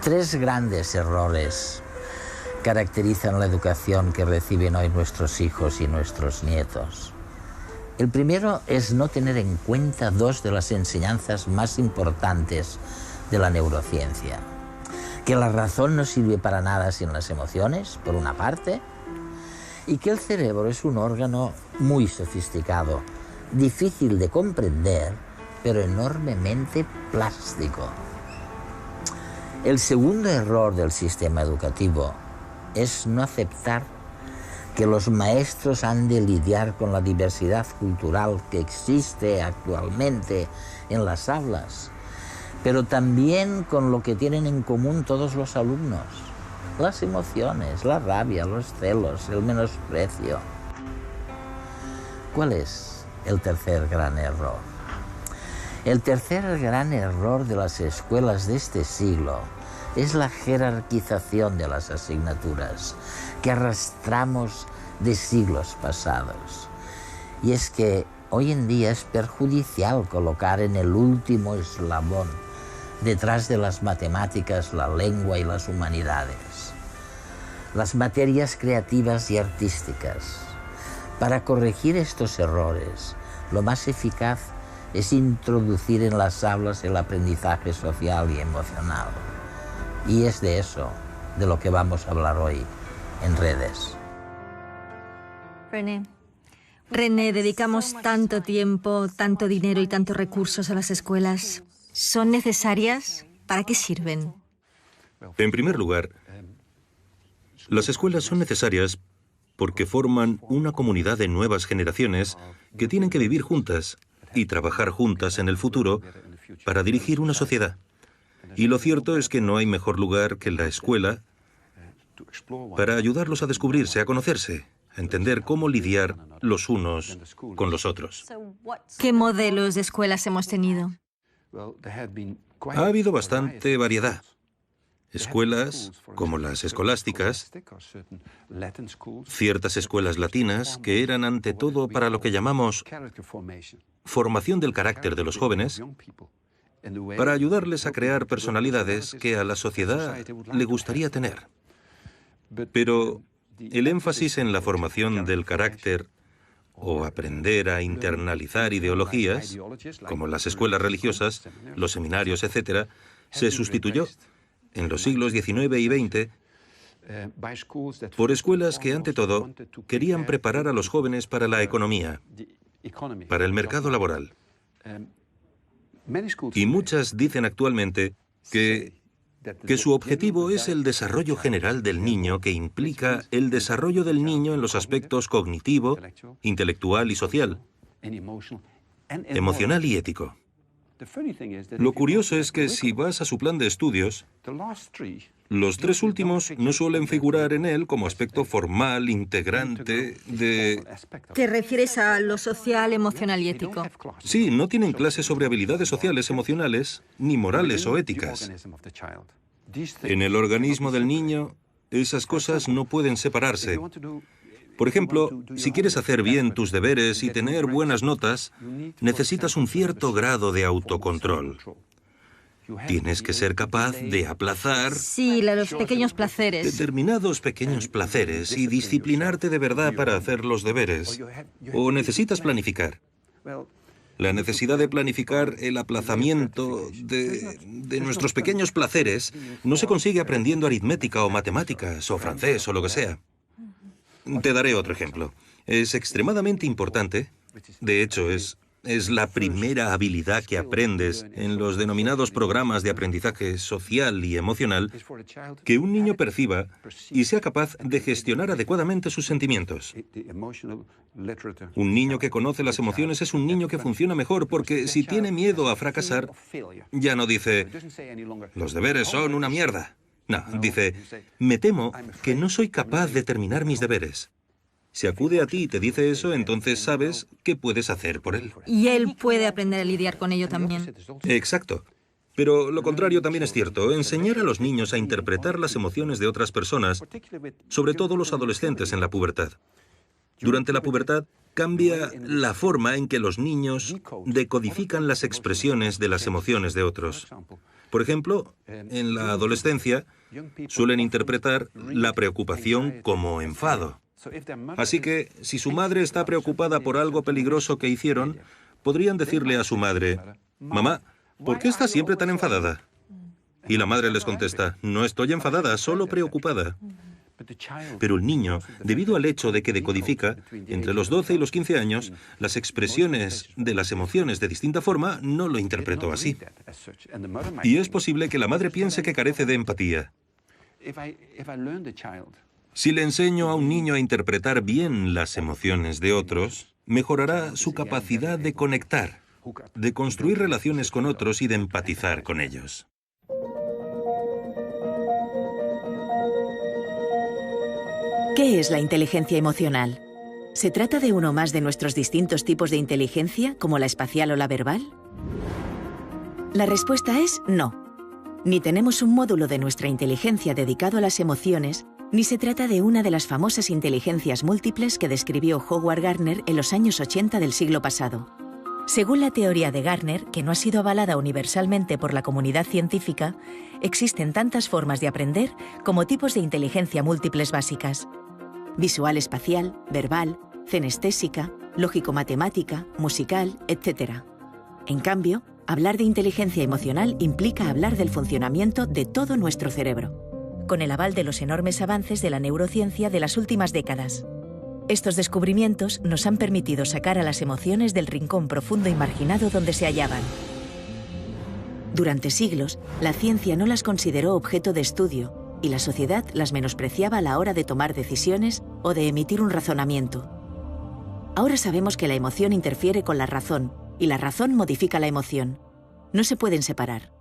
Tres grandes errores caracterizan la educación que reciben hoy nuestros hijos y nuestros nietos. El primero es no tener en cuenta dos de las enseñanzas más importantes de la neurociencia. Que la razón no sirve para nada sin las emociones, por una parte, y que el cerebro es un órgano muy sofisticado, difícil de comprender, pero enormemente plástico. El segundo error del sistema educativo es no aceptar que los maestros han de lidiar con la diversidad cultural que existe actualmente en las aulas, pero también con lo que tienen en común todos los alumnos: las emociones, la rabia, los celos, el menosprecio. ¿Cuál es el tercer gran error? El tercer gran error de las escuelas de este siglo es la jerarquización de las asignaturas que arrastramos de siglos pasados. Y es que hoy en día es perjudicial colocar en el último eslabón, detrás de las matemáticas, la lengua y las humanidades, las materias creativas y artísticas. Para corregir estos errores, lo más eficaz es introducir en las aulas el aprendizaje social y emocional. Y es de eso de lo que vamos a hablar hoy en Redes. René, dedicamos tanto tiempo, tanto dinero y tantos recursos a las escuelas. ¿Son necesarias? ¿Para qué sirven? En primer lugar, las escuelas son necesarias porque forman una comunidad de nuevas generaciones que tienen que vivir juntas y trabajar juntas en el futuro para dirigir una sociedad. Y lo cierto es que no hay mejor lugar que la escuela para ayudarlos a descubrirse, a conocerse, a entender cómo lidiar los unos con los otros. ¿Qué modelos de escuelas hemos tenido? Ha habido bastante variedad. Escuelas como las escolásticas, ciertas escuelas latinas que eran ante todo para lo que llamamos formación del carácter de los jóvenes, para ayudarles a crear personalidades que a la sociedad le gustaría tener. Pero el énfasis en la formación del carácter o aprender a internalizar ideologías, como las escuelas religiosas, los seminarios, etc., se sustituyó en los siglos XIX y XX por escuelas que, ante todo, querían preparar a los jóvenes para la economía, para el mercado laboral. Y muchas dicen actualmente que su objetivo es el desarrollo general del niño, que implica el desarrollo del niño en los aspectos cognitivo, intelectual y social, emocional y ético. Lo curioso es que si vas a su plan de estudios, los tres últimos no suelen figurar en él como aspecto formal, integrante de... ¿Te refieres a lo social, emocional y ético? Sí, no tienen clases sobre habilidades sociales, emocionales, ni morales o éticas. En el organismo del niño, esas cosas no pueden separarse. Por ejemplo, si quieres hacer bien tus deberes y tener buenas notas, necesitas un cierto grado de autocontrol. Tienes que ser capaz de aplazar... Sí, los pequeños placeres. Determinados pequeños placeres y disciplinarte de verdad para hacer los deberes. O necesitas planificar. La necesidad de planificar el aplazamiento de nuestros pequeños placeres no se consigue aprendiendo aritmética o matemáticas o francés o lo que sea. Te daré otro ejemplo. Es extremadamente importante, de hecho es la primera habilidad que aprendes en los denominados programas de aprendizaje social y emocional, que un niño perciba y sea capaz de gestionar adecuadamente sus sentimientos. Un niño que conoce las emociones es un niño que funciona mejor, porque si tiene miedo a fracasar, ya no dice, los deberes son una mierda. No, dice, me temo que no soy capaz de terminar mis deberes. Si acude a ti y te dice eso, entonces sabes qué puedes hacer por él. Y él puede aprender a lidiar con ello también. Exacto. Pero lo contrario también es cierto. Enseñar a los niños a interpretar las emociones de otras personas, sobre todo los adolescentes en la pubertad. Durante la pubertad, cambia la forma en que los niños decodifican las expresiones de las emociones de otros. Por ejemplo, en la adolescencia suelen interpretar la preocupación como enfado. Así que, si su madre está preocupada por algo peligroso que hicieron, podrían decirle a su madre: «Mamá, ¿por qué estás siempre tan enfadada?». Y la madre les contesta: «No estoy enfadada, solo preocupada». Pero el niño, debido al hecho de que decodifica, entre los 12 y los 15 años, las expresiones de las emociones de distinta forma, no lo interpretó así. Y es posible que la madre piense que carece de empatía. Si le enseño a un niño a interpretar bien las emociones de otros, mejorará su capacidad de conectar, de construir relaciones con otros y de empatizar con ellos. ¿Qué es la inteligencia emocional? ¿Se trata de uno más de nuestros distintos tipos de inteligencia, como la espacial o la verbal? La respuesta es no. Ni tenemos un módulo de nuestra inteligencia dedicado a las emociones, ni se trata de una de las famosas inteligencias múltiples que describió Howard Gardner en los años 80 del siglo pasado. Según la teoría de Gardner, que no ha sido avalada universalmente por la comunidad científica, existen tantas formas de aprender como tipos de inteligencia múltiples básicas: visual espacial, verbal, cenestésica, lógico-matemática, musical, etc. En cambio, hablar de inteligencia emocional implica hablar del funcionamiento de todo nuestro cerebro, con el aval de los enormes avances de la neurociencia de las últimas décadas. Estos descubrimientos nos han permitido sacar a las emociones del rincón profundo y marginado donde se hallaban. Durante siglos, la ciencia no las consideró objeto de estudio y la sociedad las menospreciaba a la hora de tomar decisiones o de emitir un razonamiento. Ahora sabemos que la emoción interfiere con la razón y la razón modifica la emoción. No se pueden separar.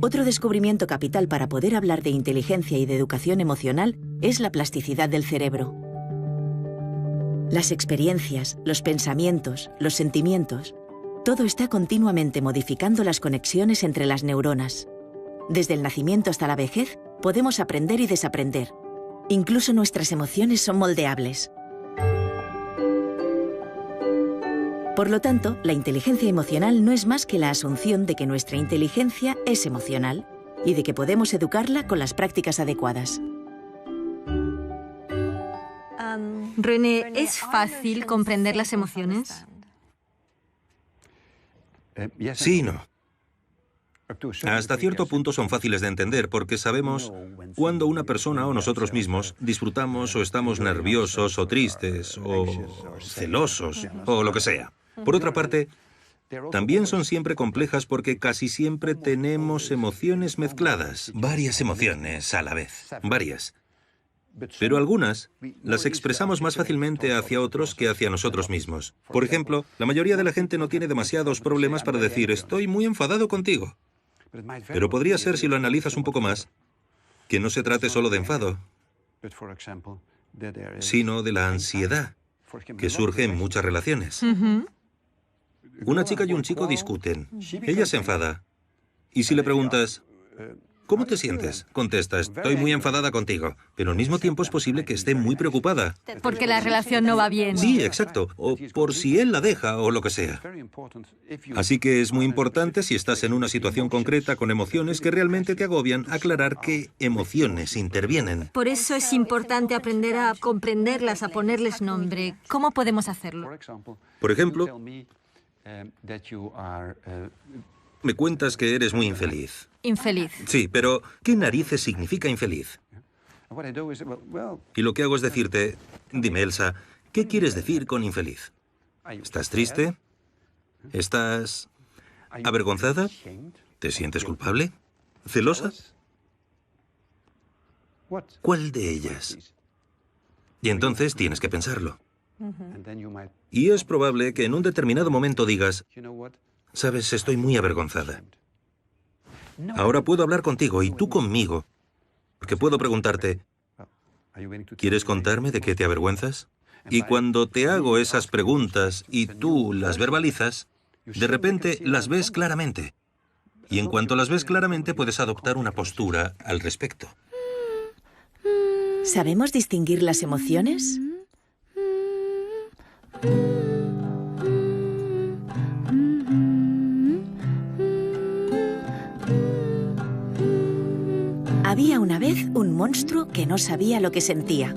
Otro descubrimiento capital para poder hablar de inteligencia y de educación emocional es la plasticidad del cerebro. Las experiencias, los pensamientos, los sentimientos, todo está continuamente modificando las conexiones entre las neuronas. Desde el nacimiento hasta la vejez, podemos aprender y desaprender. Incluso nuestras emociones son moldeables. Por lo tanto, la inteligencia emocional no es más que la asunción de que nuestra inteligencia es emocional y de que podemos educarla con las prácticas adecuadas. René, ¿es fácil comprender las emociones? Sí y no. Hasta cierto punto son fáciles de entender porque sabemos cuando una persona o nosotros mismos disfrutamos o estamos nerviosos o tristes o celosos o lo que sea. Por otra parte, también son siempre complejas porque casi siempre tenemos emociones mezcladas, varias emociones a la vez, varias. Pero algunas las expresamos más fácilmente hacia otros que hacia nosotros mismos. Por ejemplo, la mayoría de la gente no tiene demasiados problemas para decir «estoy muy enfadado contigo». Pero podría ser, si lo analizas un poco más, que no se trate solo de enfado, sino de la ansiedad que surge en muchas relaciones. Una chica y un chico discuten. Ella se enfada. Y si le preguntas «¿Cómo te sientes?», contesta «estoy muy enfadada contigo», pero al mismo tiempo es posible que esté muy preocupada. Porque la relación no va bien. Sí, exacto. O por si él la deja o lo que sea. Así que es muy importante, si estás en una situación concreta con emociones que realmente te agobian, aclarar qué emociones intervienen. Por eso es importante aprender a comprenderlas, a ponerles nombre. ¿Cómo podemos hacerlo? Por ejemplo, me cuentas que eres muy infeliz. Infeliz. Sí, pero ¿qué narices significa infeliz? Y lo que hago es decirte, dime, Elsa, ¿qué quieres decir con infeliz? ¿Estás triste? ¿Estás avergonzada? ¿Te sientes culpable? ¿Celosa? ¿Cuál de ellas? Y entonces tienes que pensarlo. Y es probable que en un determinado momento digas, «Sabes, estoy muy avergonzada. Ahora puedo hablar contigo y tú conmigo, porque puedo preguntarte, ¿quieres contarme de qué te avergüenzas?». Y cuando te hago esas preguntas y tú las verbalizas, de repente las ves claramente. Y en cuanto las ves claramente, puedes adoptar una postura al respecto. ¿Sabemos distinguir las emociones? un monstruo que no sabía lo que sentía.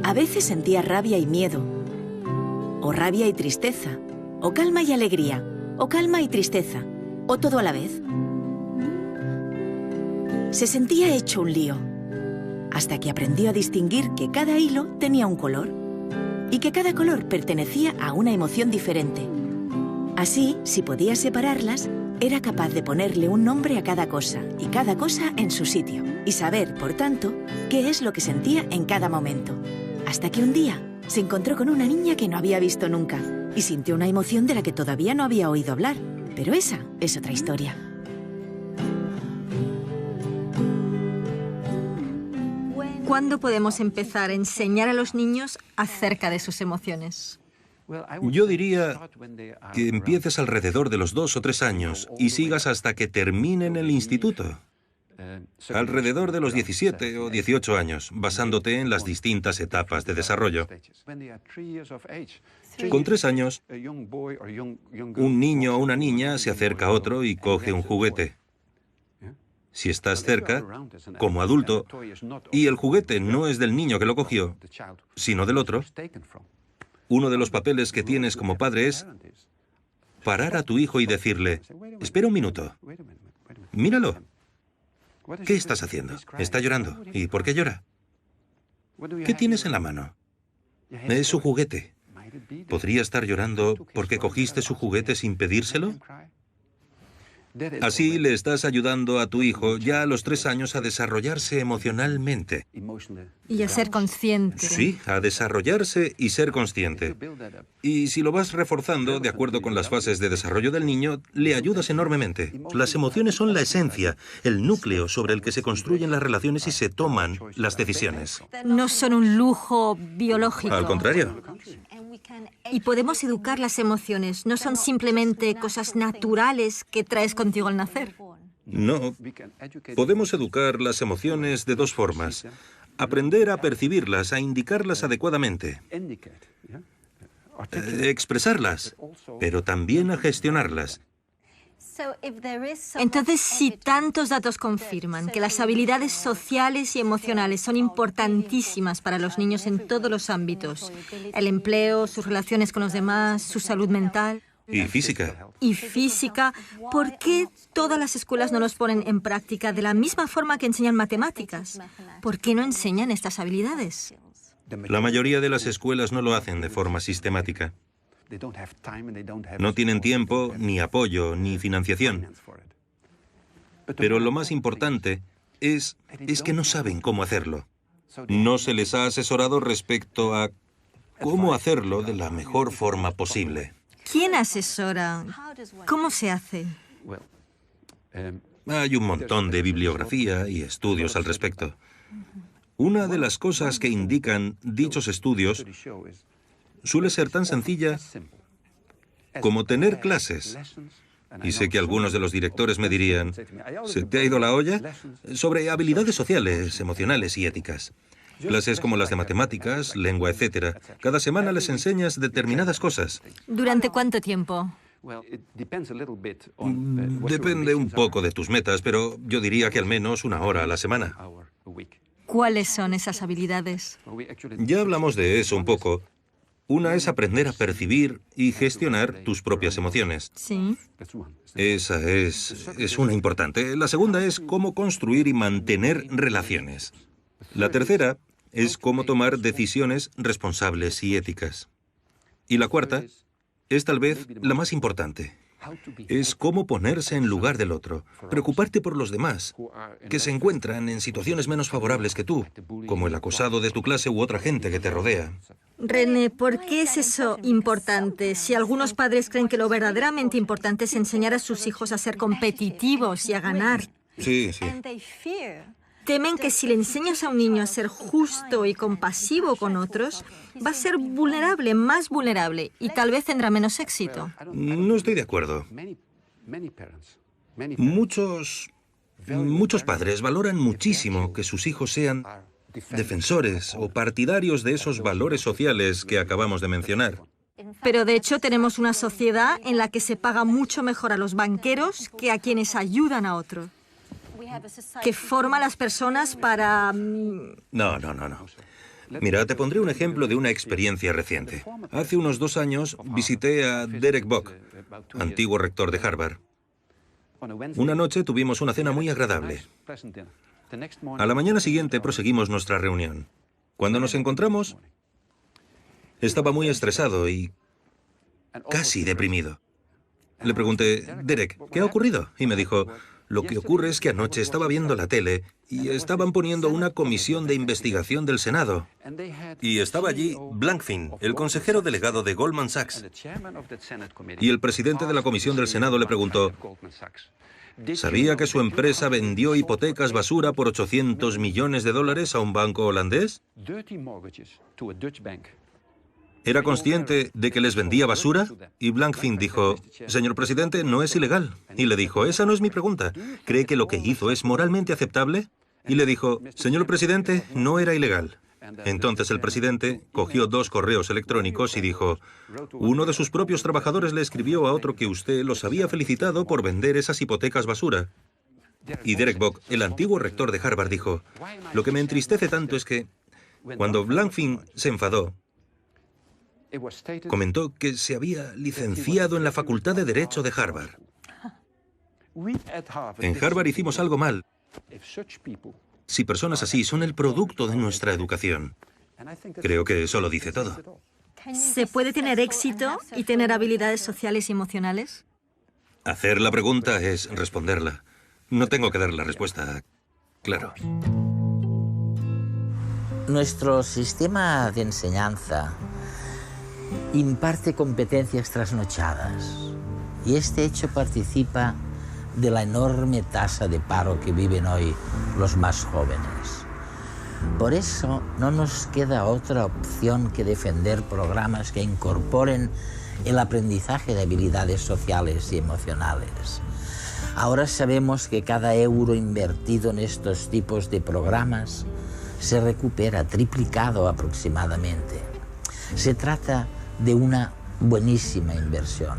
A veces sentía rabia y miedo, o rabia y tristeza, o calma y alegría, o calma y tristeza, o todo a la vez. Se sentía hecho un lío, hasta que aprendió a distinguir que cada hilo tenía un color y que cada color pertenecía a una emoción diferente. Así, si podía separarlas, era capaz de ponerle un nombre a cada cosa y cada cosa en su sitio, y saber, por tanto, qué es lo que sentía en cada momento. Hasta que un día se encontró con una niña que no había visto nunca y sintió una emoción de la que todavía no había oído hablar. Pero esa es otra historia. ¿Cuándo podemos empezar a enseñar a los niños acerca de sus emociones? Yo diría que empieces alrededor de los 2 o 3 años y sigas hasta que terminen el instituto. Alrededor de los 17 o 18 años, basándote en las distintas etapas de desarrollo. Con 3 años, un niño o una niña se acerca a otro y coge un juguete. Si estás cerca, como adulto, y el juguete no es del niño que lo cogió, sino del otro, uno de los papeles que tienes como padre es parar a tu hijo y decirle, espera un minuto, míralo. ¿Qué estás haciendo? Está llorando. ¿Y por qué llora? ¿Qué tienes en la mano? Es su juguete. ¿Podría estar llorando porque cogiste su juguete sin pedírselo? Así le estás ayudando a tu hijo ya a los 3 años a desarrollarse emocionalmente. Y a ser consciente. Sí, a desarrollarse y ser consciente. Y si lo vas reforzando de acuerdo con las fases de desarrollo del niño, le ayudas enormemente. Las emociones son la esencia, el núcleo sobre el que se construyen las relaciones y se toman las decisiones. No son un lujo biológico. Al contrario. Y podemos educar las emociones, no son simplemente cosas naturales que traes contigo al nacer. No, podemos educar las emociones de 2 formas. Aprender a percibirlas, a indicarlas adecuadamente. Expresarlas, pero también a gestionarlas. Entonces, si tantos datos confirman que las habilidades sociales y emocionales son importantísimas para los niños en todos los ámbitos, el empleo, sus relaciones con los demás, su salud mental... Y física. Y física, ¿por qué todas las escuelas no los ponen en práctica de la misma forma que enseñan matemáticas? ¿Por qué no enseñan estas habilidades? La mayoría de las escuelas no lo hacen de forma sistemática. No tienen tiempo, ni apoyo, ni financiación. Pero lo más importante es que no saben cómo hacerlo. No se les ha asesorado respecto a cómo hacerlo de la mejor forma posible. ¿Quién asesora? ¿Cómo se hace? Hay un montón de bibliografía y estudios al respecto. Una de las cosas que indican dichos estudios suele ser tan sencilla como tener clases. Y sé que algunos de los directores me dirían, ¿se te ha ido la olla? Sobre habilidades sociales, emocionales y éticas. Clases como las de matemáticas, lengua, etc. Cada semana les enseñas determinadas cosas. ¿Durante cuánto tiempo? Depende un poco de tus metas, pero yo diría que al menos 1 hora a la semana. ¿Cuáles son esas habilidades? Ya hablamos de eso un poco. Una es aprender a percibir y gestionar tus propias emociones. Sí. Esa es una importante. La segunda es cómo construir y mantener relaciones. La tercera es cómo tomar decisiones responsables y éticas. Y la cuarta es tal vez la más importante. Es cómo ponerse en lugar del otro, preocuparte por los demás, que se encuentran en situaciones menos favorables que tú, como el acosado de tu clase u otra gente que te rodea. René, ¿por qué es eso importante? Si algunos padres creen que lo verdaderamente importante es enseñar a sus hijos a ser competitivos y a ganar. Sí, sí. Temen que si le enseñas a un niño a ser justo y compasivo con otros, va a ser vulnerable, más vulnerable, y tal vez tendrá menos éxito. No estoy de acuerdo. Muchos padres valoran muchísimo que sus hijos sean defensores o partidarios de esos valores sociales que acabamos de mencionar. Pero de hecho tenemos una sociedad en la que se paga mucho mejor a los banqueros que a quienes ayudan a otros. que forma a las personas para... No. Mira, te pondré un ejemplo de una experiencia reciente. Hace unos 2 años visité a Derek Bock, antiguo rector de Harvard. Una noche tuvimos una cena muy agradable. A la mañana siguiente proseguimos nuestra reunión. Cuando nos encontramos, estaba muy estresado y casi deprimido. Le pregunté, Derek, ¿qué ha ocurrido? Y me dijo, lo que ocurre es que anoche estaba viendo la tele y estaban poniendo una comisión de investigación del Senado. Y estaba allí Blankfein, el consejero delegado de Goldman Sachs. Y el presidente de la comisión del Senado le preguntó, ¿sabía que su empresa vendió hipotecas basura por $800 millones a un banco holandés? ¿Era consciente de que les vendía basura? Y Blankfein dijo, señor presidente, no es ilegal. Y le dijo, esa no es mi pregunta. ¿Cree que lo que hizo es moralmente aceptable? Y le dijo, señor presidente, no era ilegal. Entonces el presidente cogió 2 correos electrónicos y dijo, uno de sus propios trabajadores le escribió a otro que usted los había felicitado por vender esas hipotecas basura. Y Derek Bock, el antiguo rector de Harvard, dijo, lo que me entristece tanto es que cuando Blankfein se enfadó, comentó que se había licenciado en la Facultad de Derecho de Harvard. En Harvard hicimos algo mal. Si personas así son el producto de nuestra educación, creo que eso lo dice todo. ¿Se puede tener éxito y tener habilidades sociales y emocionales? Hacer la pregunta es responderla. No tengo que dar la respuesta, claro. Nuestro sistema de enseñanza imparte competencias trasnochadas y este hecho participa de la enorme tasa de paro que viven hoy los más jóvenes. Por eso no nos queda otra opción que defender programas que incorporen el aprendizaje de habilidades sociales y emocionales. Ahora sabemos que cada euro invertido en estos tipos de programas se recupera triplicado aproximadamente. Se trata de una buenísima inversión,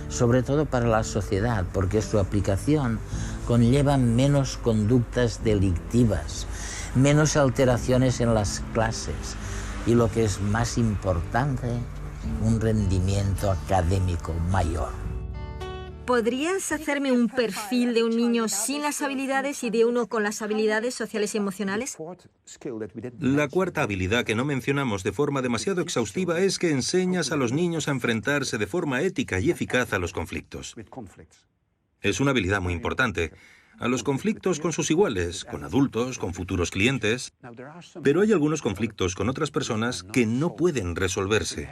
sobre todo para la sociedad, porque su aplicación conlleva menos conductas delictivas, menos alteraciones en las clases y, lo que es más importante, un rendimiento académico mayor. ¿Podrías hacerme un perfil de un niño sin las habilidades y de uno con las habilidades sociales y emocionales? La cuarta habilidad que no mencionamos de forma demasiado exhaustiva es que enseñas a los niños a enfrentarse de forma ética y eficaz a los conflictos. Es una habilidad muy importante. A los conflictos con sus iguales, con adultos, con futuros clientes. Pero hay algunos conflictos con otras personas que no pueden resolverse.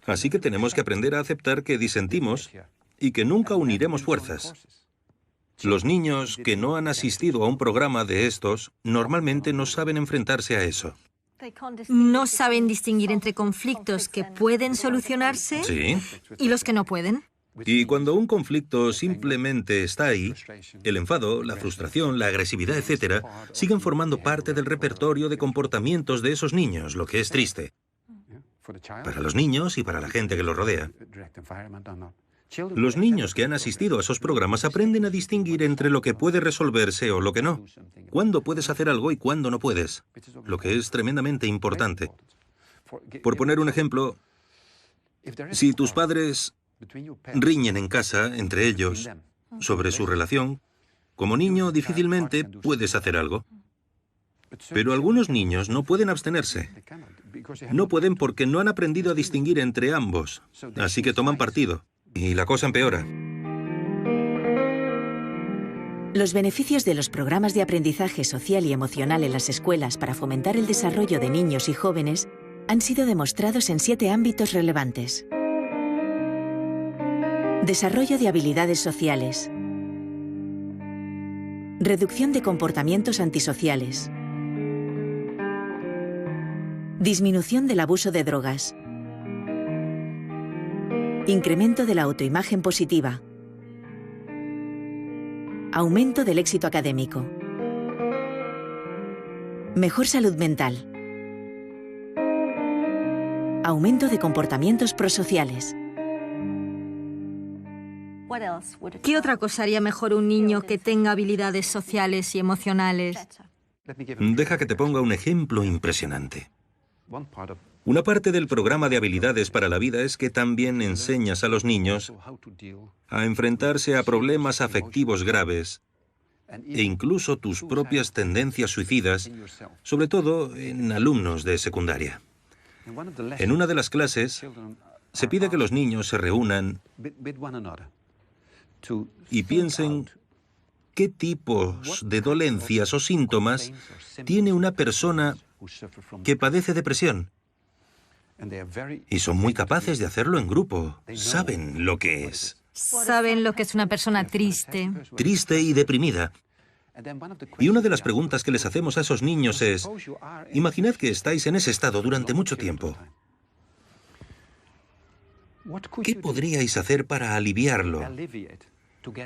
Así que tenemos que aprender a aceptar que disentimos y que nunca uniremos fuerzas. Los niños que no han asistido a un programa de estos normalmente no saben enfrentarse a eso. ¿No saben distinguir entre conflictos que pueden solucionarse Sí. y los que no pueden? Y cuando un conflicto simplemente está ahí, el enfado, la frustración, la agresividad, etc., siguen formando parte del repertorio de comportamientos de esos niños, lo que es triste. Para los niños y para la gente que los rodea. Los niños que han asistido a esos programas aprenden a distinguir entre lo que puede resolverse o lo que no. Cuándo puedes hacer algo y cuándo no puedes. Lo que es tremendamente importante. Por poner un ejemplo, si tus padres riñen en casa entre ellos sobre su relación, como niño difícilmente puedes hacer algo. Pero algunos niños no pueden abstenerse. No pueden porque no han aprendido a distinguir entre ambos. Así que toman partido. Y la cosa empeora. Los beneficios de los programas de aprendizaje social y emocional en las escuelas para fomentar el desarrollo de niños y jóvenes han sido demostrados en 7 ámbitos relevantes. Desarrollo de habilidades sociales. Reducción de comportamientos antisociales. Disminución del abuso de drogas. Incremento de la autoimagen positiva. Aumento del éxito académico. Mejor salud mental. Aumento de comportamientos prosociales. ¿Qué otra cosa haría mejor un niño que tenga habilidades sociales y emocionales? Deja que te ponga un ejemplo impresionante. Una parte del programa de habilidades para la vida es que también enseñas a los niños a enfrentarse a problemas afectivos graves e incluso tus propias tendencias suicidas, sobre todo en alumnos de secundaria. En una de las clases se pide que los niños se reúnan y piensen qué tipos de dolencias o síntomas tiene una persona que padece depresión. Y son muy capaces de hacerlo en grupo. Saben lo que es. Saben lo que es una persona triste. Triste y deprimida. Y una de las preguntas que les hacemos a esos niños es, imaginad que estáis en ese estado durante mucho tiempo. ¿Qué podríais hacer para aliviarlo?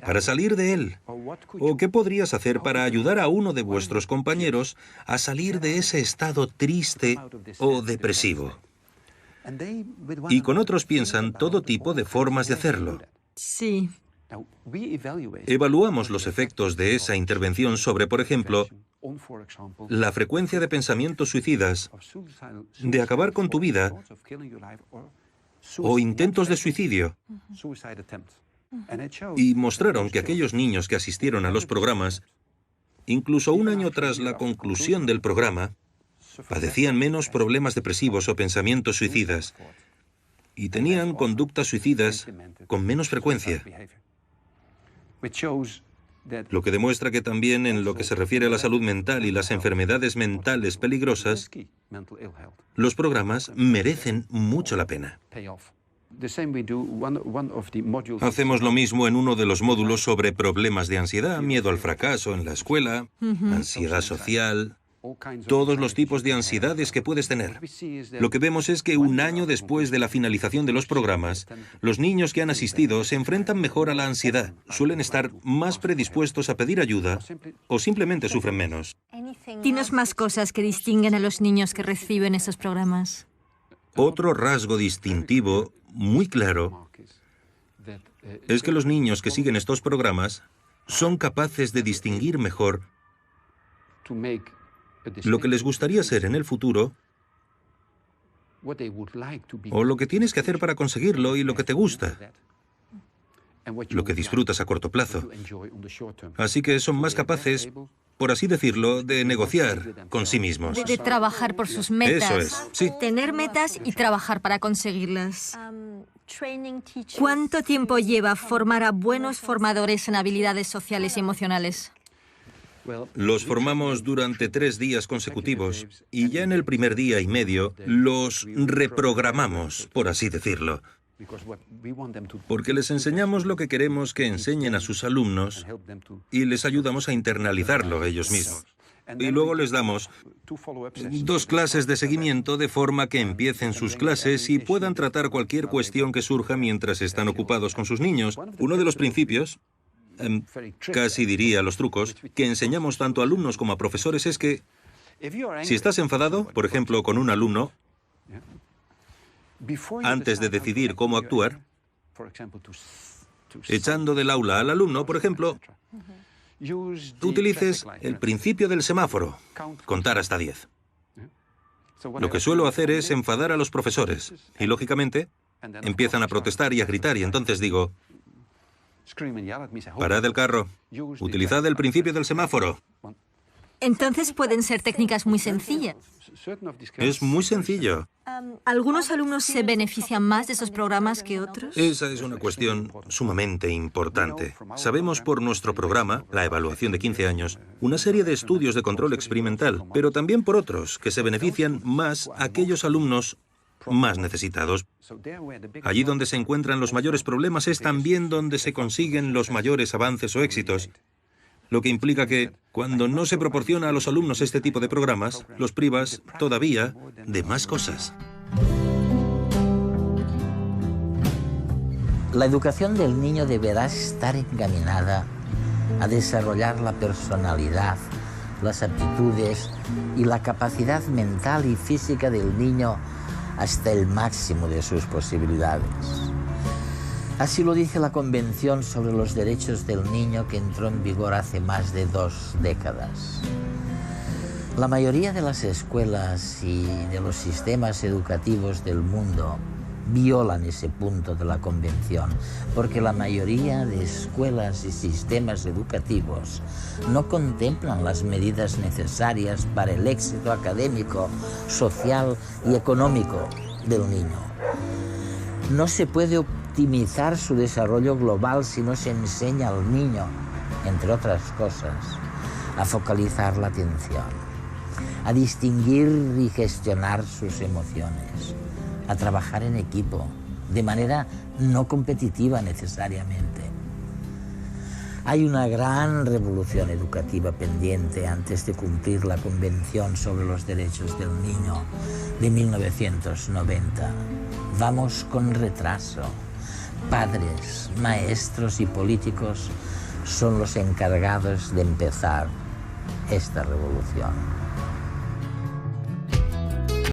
¿Para salir de él? ¿O qué podrías hacer para ayudar a uno de vuestros compañeros a salir de ese estado triste o depresivo? Y con otros piensan todo tipo de formas de hacerlo. Sí. Evaluamos los efectos de esa intervención sobre, por ejemplo, la frecuencia de pensamientos suicidas, de acabar con tu vida, o intentos de suicidio. Y mostraron que aquellos niños que asistieron a los programas, incluso un año tras la conclusión del programa, padecían menos problemas depresivos o pensamientos suicidas y tenían conductas suicidas con menos frecuencia. Lo que demuestra que también en lo que se refiere a la salud mental y las enfermedades mentales peligrosas, los programas merecen mucho la pena. Hacemos lo mismo en uno de los módulos sobre problemas de ansiedad, miedo al fracaso en la escuela, ansiedad social, todos los tipos de ansiedades que puedes tener. Lo que vemos es que un año después de la finalización de los programas, los niños que han asistido se enfrentan mejor a la ansiedad, suelen estar más predispuestos a pedir ayuda o simplemente sufren menos. Dinos más cosas que distinguen a los niños que reciben esos programas. Otro rasgo distintivo muy claro es que los niños que siguen estos programas son capaces de distinguir mejor lo que les gustaría ser en el futuro o lo que tienes que hacer para conseguirlo y lo que te gusta, lo que disfrutas a corto plazo. Así que son más capaces, por así decirlo, de negociar con sí mismos. De trabajar por sus metas. Eso es, sí. Tener metas y trabajar para conseguirlas. ¿Cuánto tiempo lleva formar a buenos formadores en habilidades sociales y emocionales? Los formamos durante 3 días consecutivos y ya en el primer día y medio los reprogramamos, por así decirlo. Porque les enseñamos lo que queremos que enseñen a sus alumnos y les ayudamos a internalizarlo ellos mismos. Y luego les damos 2 clases de seguimiento de forma que empiecen sus clases y puedan tratar cualquier cuestión que surja mientras están ocupados con sus niños. Uno de los principios, casi diría los trucos, que enseñamos tanto a alumnos como a profesores es que si estás enfadado, por ejemplo, con un alumno, antes de decidir cómo actuar, echando del aula al alumno, por ejemplo, tú utilices el principio del semáforo, contar hasta 10. Lo que suelo hacer es enfadar a los profesores y, lógicamente, empiezan a protestar y a gritar y entonces digo, parad el carro, utilizad el principio del semáforo. Entonces pueden ser técnicas muy sencillas. Es muy sencillo. ¿Algunos alumnos se benefician más de esos programas que otros? Esa es una cuestión sumamente importante. Sabemos por nuestro programa, la evaluación de 15 años, una serie de estudios de control experimental, pero también por otros, que se benefician más aquellos alumnos más necesitados. Allí donde se encuentran los mayores problemas es también donde se consiguen los mayores avances o éxitos. Lo que implica que, cuando no se proporciona a los alumnos este tipo de programas, los privas todavía de más cosas. La educación del niño deberá estar encaminada a desarrollar la personalidad, las aptitudes y la capacidad mental y física del niño hasta el máximo de sus posibilidades. Así lo dice la Convención sobre los Derechos del Niño, que entró en vigor hace más de 2 décadas. La mayoría de las escuelas y de los sistemas educativos del mundo violan ese punto de la Convención, porque la mayoría de escuelas y sistemas educativos no contemplan las medidas necesarias para el éxito académico, social y económico del niño. No se puede optimizar su desarrollo global si no se enseña al niño, entre otras cosas, a focalizar la atención, a distinguir y gestionar sus emociones, a trabajar en equipo, de manera no competitiva necesariamente. Hay una gran revolución educativa pendiente antes de cumplir la Convención sobre los Derechos del Niño de 1990. Vamos con retraso. Padres, maestros y políticos son los encargados de empezar esta revolución.